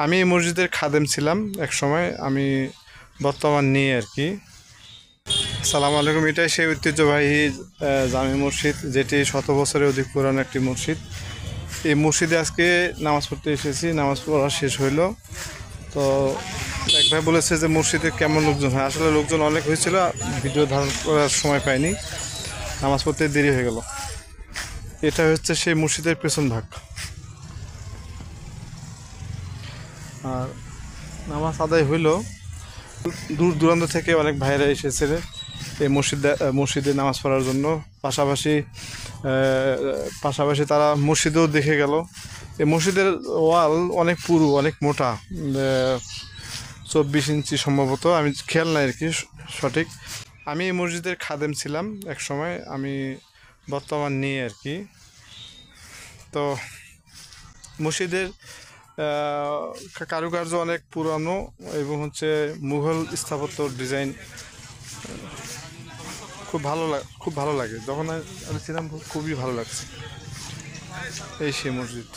আমি এই মসজিদের খাদেম ছিলাম এক সময়। আমি বর্তমান নেই আর কি। আসসালামু আলাইকুম। এটাই সেই ঐতিহ্যবাহী জামে মসজিদ, যেটি শত বছরের অধিক পুরানো একটি মসজিদ। এই মসজিদে আজকে নামাজ পড়তে এসেছি, নামাজ পড়া শেষ হইলো। তো এক ভাই বলেছে যে মসজিদে কেমন লোকজন হয়। আসলে লোকজন অনেক হয়েছিল, ভিডিও ধারণ করার সময় পাইনি, নামাজ পড়তে দেরি হয়ে গেল। এটা হচ্ছে সেই মসজিদের পেছন ভাগ। আর নামাজ আদায় হইলো, দূর দূরান্ত থেকে অনেক ভাইরা এসেছে এই মসজিদে নামাজ পড়ার জন্য। পাশাপাশি পাশাপাশি তারা মসজিদেও দেখে গেল। এই মসজিদের ওয়াল অনেক পুরু, অনেক মোটা, 24 ইঞ্চি সম্ভবত, আমি খেয়াল নাই আর কি সঠিক। আমি এই মসজিদের খাদেম ছিলাম এক সময়। আমি বর্তমান নেই আর কি। তো মসজিদের কারুকার্য অনেক পুরানো এবং হচ্ছে মুঘল স্থাপত্য ডিজাইন। খুব ভালো লাগে, যখন আমি ছিলাম খুবই ভালো লাগছে। এই সেই মসজিদ।